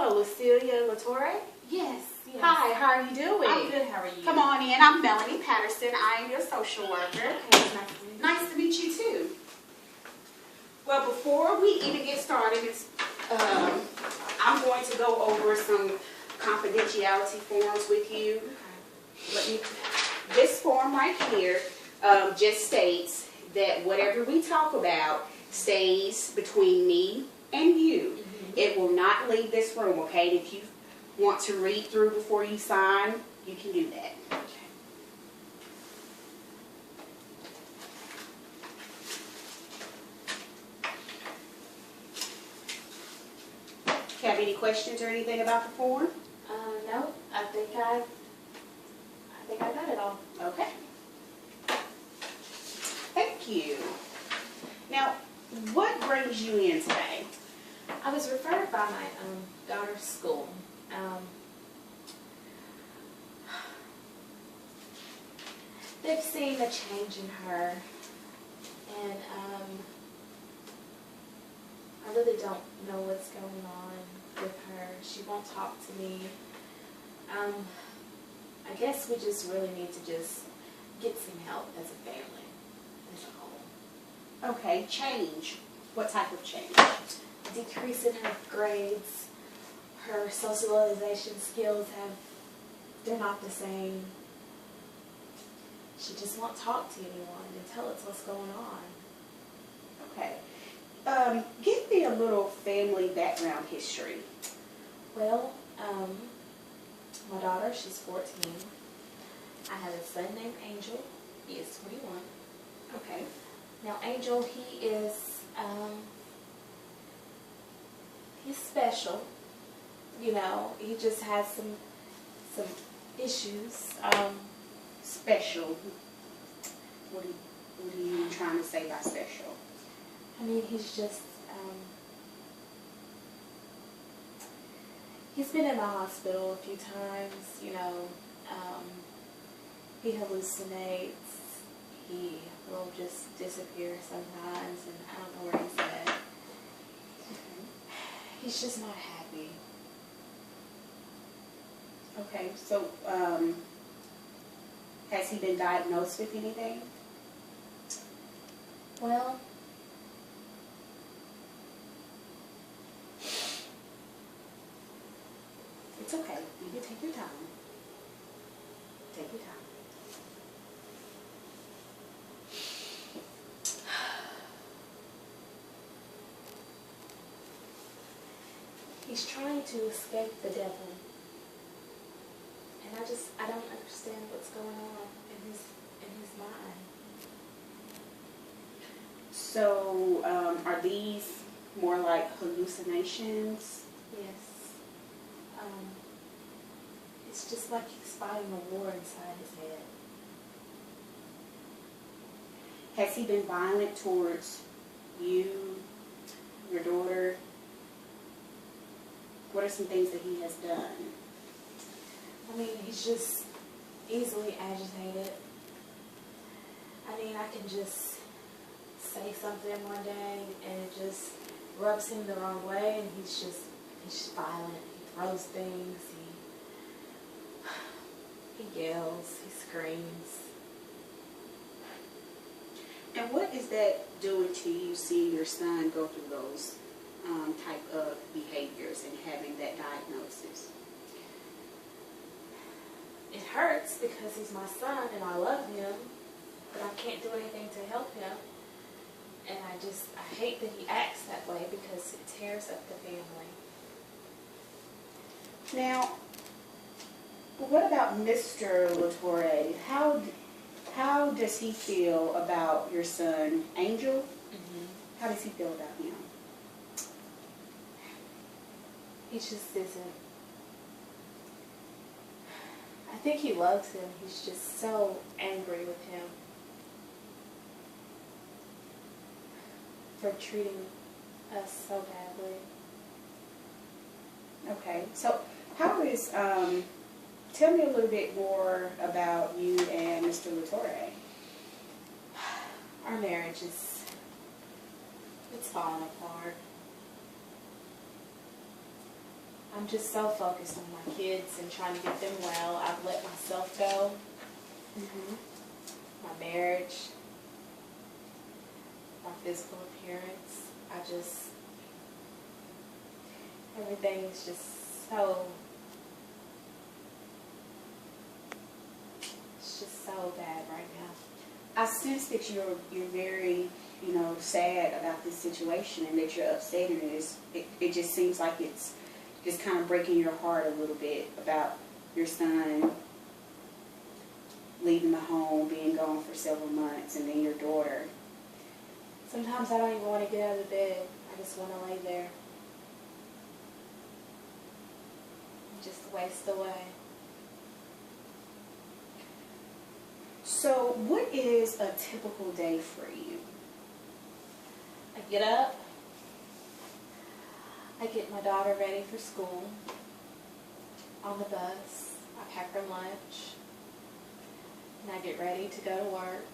Hello, Lucilia Latore. Yes, yes. Hi, how are you doing? I'm good. How are you? Come on in. I'm Melanie Patterson. I am your social worker. Okay, Nice to meet you too. Well, before we even get started, I'm going to go over some confidentiality forms with you. This form right here just states that whatever we talk about stays between me and you. It will not leave this room, okay? If you want to read through before you sign, you can do that. Okay. Have any questions or anything about the form? No, I think I got it all. Okay. Thank you. Now, what brings you in today? I was referred by my daughter's school. They've seen a change in her, and I really don't know what's going on with her. She won't talk to me. I guess we just really need to just get some help as a family, as a whole. Okay, change. What type of change? Decrease in her grades. Her socialization skills they're not the same. She just won't talk to anyone and tell us what's going on. Okay. Give me a little family background history. Well, my daughter, she's 14. I have a son named Angel. He is 21. Okay. Now, Angel, he is, he's special. You know, he just has some issues. Special. What are you trying to say by special? I mean, he's just, he's been in the hospital a few times, you know. He hallucinates. He will just disappear sometimes, and I don't know where he's at. Okay. He's just not happy. Okay, so has he been diagnosed with anything? Well, It's okay. You can take your time. Take your time. he's trying to escape the devil. And I don't understand what's going on in his mind. So, are these more like hallucinations? Yes. It's just like he's fighting a war inside his head. Has he been violent towards you, your daughter? What are some things that he has done? I mean, he's just easily agitated. I mean, I can just say something one day and it just rubs him the wrong way, and he's just violent. He throws things. He yells. He screams. And what is that doing to you, seeing your son go through those type of behaviors and having that diagnosis? It hurts because he's my son and I love him, but I can't do anything to help him. And I hate that he acts that way because it tears up the family. Now, what about Mr. Latore? How does he feel about your son, Angel? Mm-hmm. How does he feel about him? He just isn't. I think he loves him. He's just so angry with him for treating us so badly. Okay, so how is, tell me a little bit more about you and Mr. Latore. Our marriage it's falling apart. I'm just so focused on my kids and trying to get them well. I've let myself go. My marriage, my physical appearance. Everything is just so, it's just so bad right now. I sense that you're very, sad about this situation and that you're upset, and it just seems like it's just kind of breaking your heart a little bit about your son leaving the home, being gone for several months, and then your daughter. Sometimes I don't even want to get out of bed. I just want to lay there. Just waste away. So what is a typical day for you? I get up. I get my daughter ready for school on the bus. I pack her lunch. And I get ready to go to work.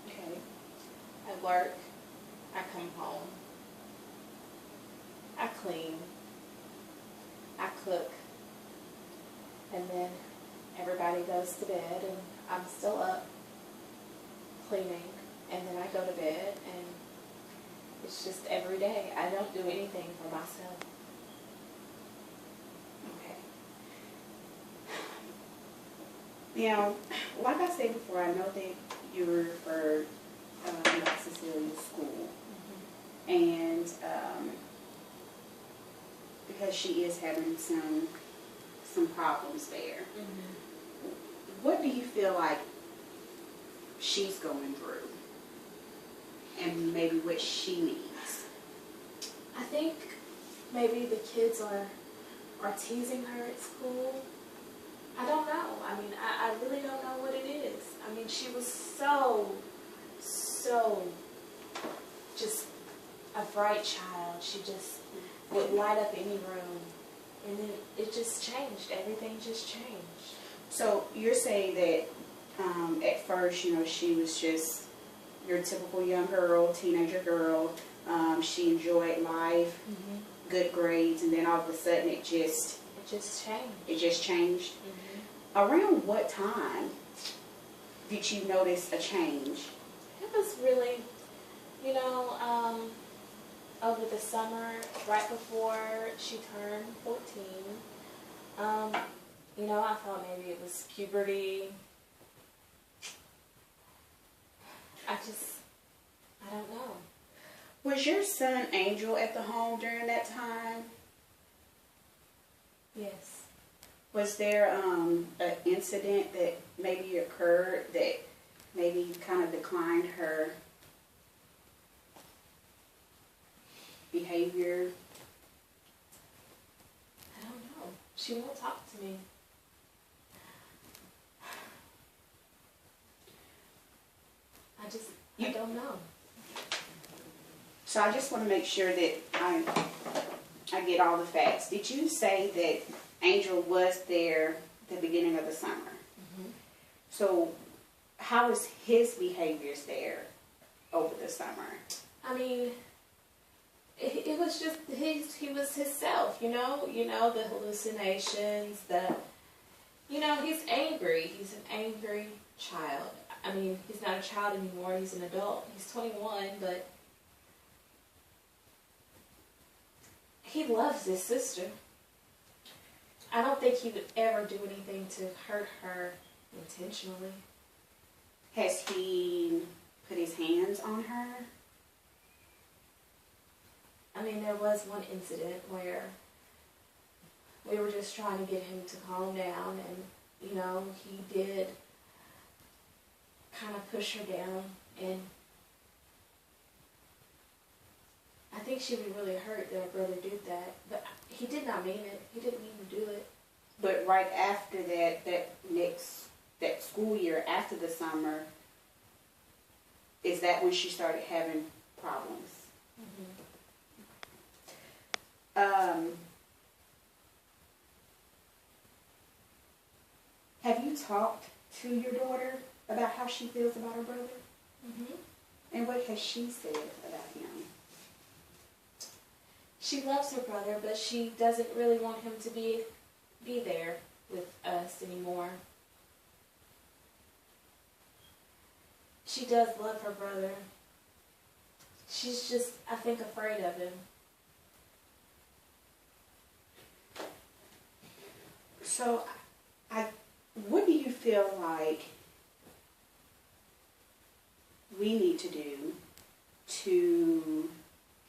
Okay. I work. I come home. I clean. I cook. And then everybody goes to bed and I'm still up cleaning. And then I go to bed, and it's just every day. I don't do anything for myself. Okay. Now, like I said before, I know that you were referred to Cecilia's school. And because she is having some problems there. What do you feel like she's going through? And maybe what she needs? I think maybe the kids are teasing her at school. I don't know. I mean, I really don't know what it is. I mean, she was so just a bright child. She just would light up any room. And then it just changed. Everything just changed. So you're saying that at first, she was just your typical young girl, teenager girl. She enjoyed life, good grades, and then all of a sudden it just changed. It just changed. Around what time did you notice a change? It was really, over the summer, right before she turned 14. I thought maybe it was puberty. I don't know. Was your son Angel at the home during that time? Yes. Was there an incident that maybe occurred that maybe kind of declined her behavior? I don't know. She won't talk to me. I don't know. So I just want to make sure that I get all the facts. Did you say that Angel was there at the beginning of the summer? So how was his behaviors there over the summer? I mean, it was just he was himself, the hallucinations, he's angry. He's an angry child. I mean, he's not a child anymore. He's an adult. He's 21, but he loves his sister. I don't think he would ever do anything to hurt her intentionally. Has he put his hands on her? I mean, there was one incident where we were just trying to get him to calm down, and, he did kind of push her down, and I think she would really hurt that her brother did that, but he did not mean it. He didn't mean to do it. But right after that school year, after the summer, is that when she started having problems? Have you talked to your daughter about how she feels about her brother? And what has she said about him? she loves her brother, but she doesn't really want him to be there with us anymore. She does love her brother. She's just, I think, afraid of him. So, what do you feel like we need to do to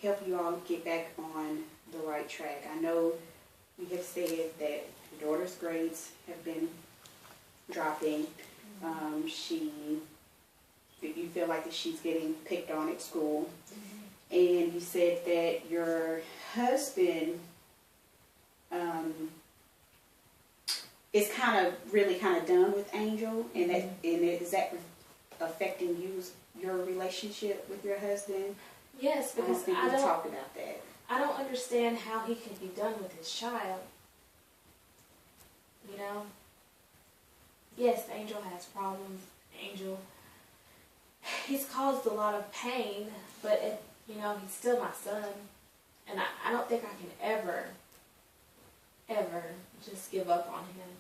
help you all get back on the right track? I know you have said that your daughter's grades have been dropping. You feel like that she's getting picked on at school. And you said that your husband is really done with Angel, and is that affecting your relationship with your husband? Yes, because I don't talk about that. I don't understand how he can be done with his child. You know? Yes, Angel has problems. Angel, he's caused a lot of pain, but he's still my son, and I don't think I can ever just give up on him.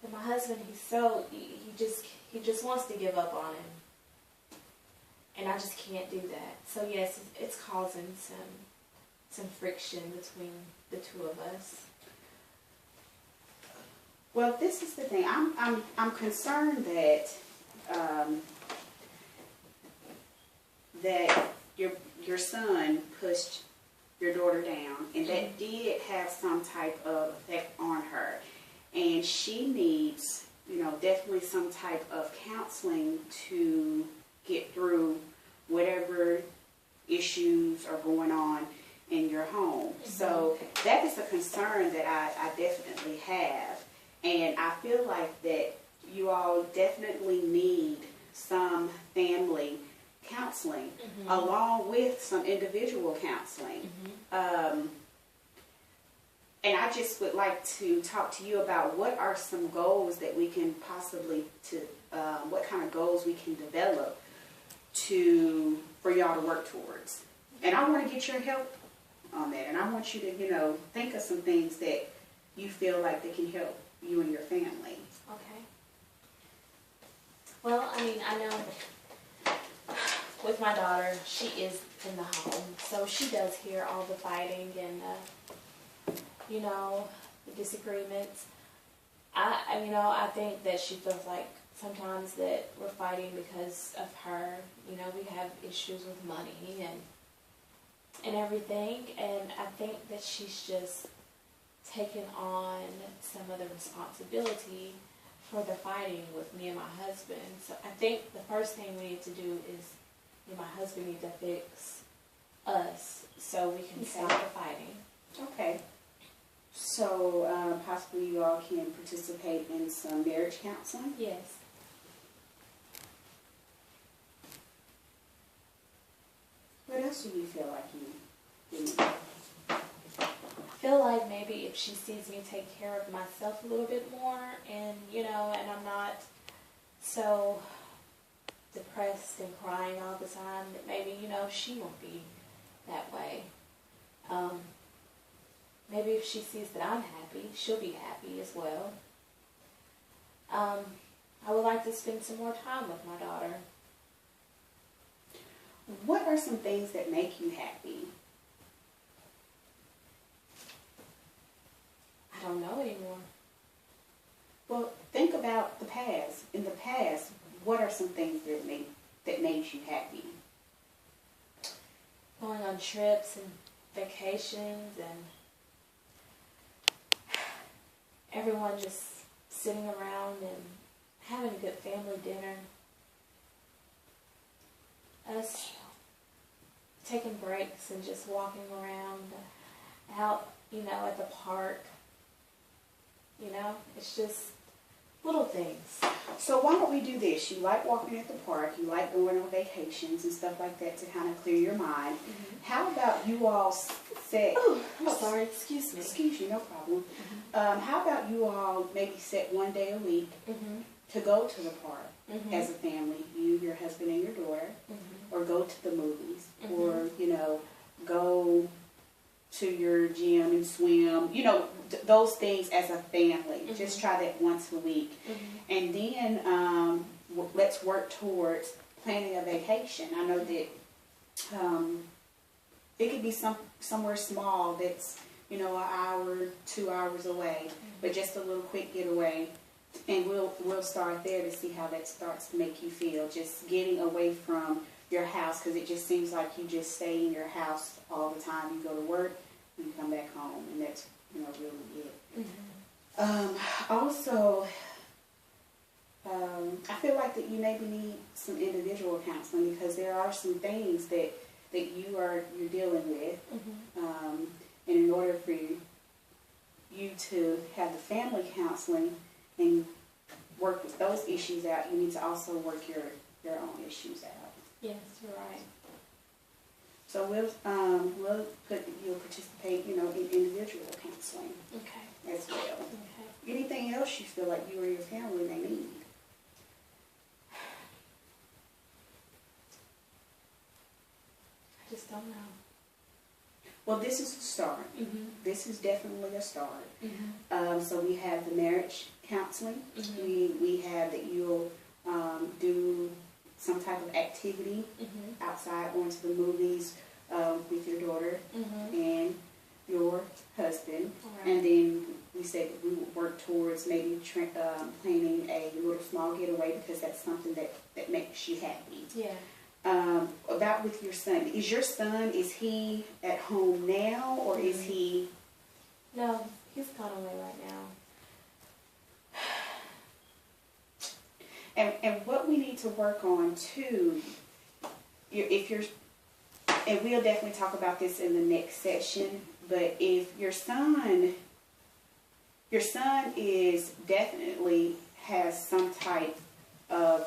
But my husband, he just wants to give up on him, and I just can't do that. So yes, it's causing some friction between the two of us. Well, this is the thing. I'm concerned that that your son pushed your daughter down, and that did have some type of effect on her, and she needs, definitely some type of counseling to get through whatever issues are going on in your home. So that is a concern that I definitely have, and I feel like that you all definitely need some family counseling along with some individual counseling. And I just would like to talk to you about what are some goals that we can what kind of goals we can develop for y'all to work towards. And I want to get your help on that, and I want you to think of some things that you feel like that can help you and your family. Okay. Well, I know with my daughter, she is in the home, so she does hear all the fighting and the disagreements. I think that she feels like sometimes that we're fighting because of her. We have issues with money and everything, and I think that she's just taken on some of the responsibility for the fighting with me and my husband. So I think the first thing we need to do is my husband needs to fix us so we can stop the fighting. Okay. So possibly you all can participate in some marriage counseling? Yes. What else do you feel like you need? I feel like maybe if she sees me take care of myself a little bit more, and and I'm not so depressed and crying all the time, that maybe she won't be that way. Maybe if she sees that I'm happy, she'll be happy as well. I would like to spend some more time with my daughter. What are some things that make you happy? I don't know anymore. Well, think about the past. In the past, what are some things that made you happy? Going on trips and vacations, and everyone just sitting around and having a good family dinner. Us taking breaks and just walking around out, at the park. It's just little things. So why don't we do this? You like walking at the park, you like going on vacations and stuff like that to kind of clear your mind. How about you all set... Oh, I'm sorry, excuse me. Excuse you, no problem. How about you all maybe set one day a week to go to the park as a family, you, your husband, and your daughter, or go to the movies, or, go to your gym and swim. You know, those things as a family. Just try that once a week. And then let's work towards planning a vacation. I know that it could be somewhere small that's, you know, an hour, 2 hours away, but just a little quick getaway. And we'll start there to see how that starts to make you feel. Just getting away from your house, because it just seems like you just stay in your house all the time. You go to work and you come back home, and that's, you know, really it. Also, I feel like that you maybe need some individual counseling, because there are some things that you're dealing with, and in order for you to have the family counseling and work with those issues out, you need to also work your own issues out. Yes, you're right. So we'll put that you'll participate, you know, in individual counseling as well. Okay. Anything else you feel like you or your family may need? I just don't know. Well, this is a start. This is definitely a start. So we have the marriage counseling. We have that you'll do some type of activity outside, going to the movies with your daughter and your husband. And then we said that we would work towards maybe planning a little small getaway, because that's something that makes you happy. Yeah. About with your son, is he at home now, or is he? No, he's gone away right now. And what we need to work on too, and we'll definitely talk about this in the next session, but if your son is definitely has some type of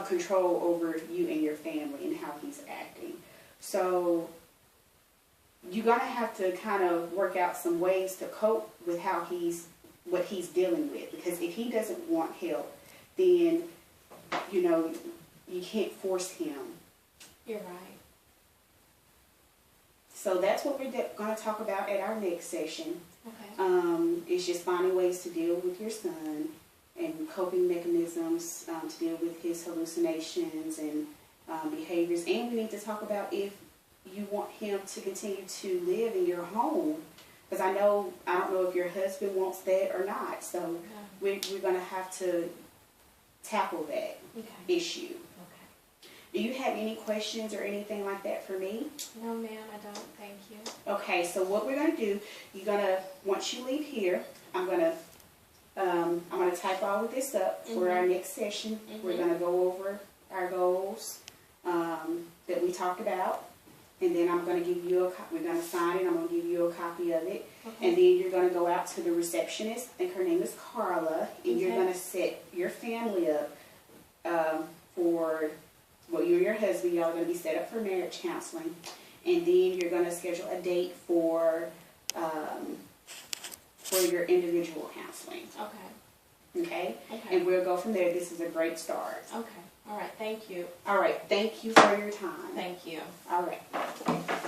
control over you and your family and how he's acting. So you're going to have to kind of work out some ways to cope with what he's dealing with. Because if he doesn't want help, then, you know, you can't force him. You're right. So that's what we're going to talk about at our next session. Okay. It's just finding ways to deal with your son and coping mechanisms to deal with his hallucinations and behaviors. And we need to talk about if you want him to continue to live in your home. Because I don't know if your husband wants that or not. So we're going to have to tackle that issue. Okay. Do you have any questions or anything like that for me? No, ma'am, I don't. Thank you. Okay, so what we're going to do, once you leave here, I'm going to type all of this up for our next session. We're going to go over our goals that we talked about, and then I'm going to give you we're going to sign it. I'm going to give you a copy of it, and then you're going to go out to the receptionist. I think her name is Carla, and you're going to set your family up for, well, you and your husband, y'all are going to be set up for marriage counseling, and then you're going to schedule a date for your individual counseling. Okay? And we'll go from there. This is a great start. Okay. All right. Thank you. All right. Thank you for your time. Thank you. All right.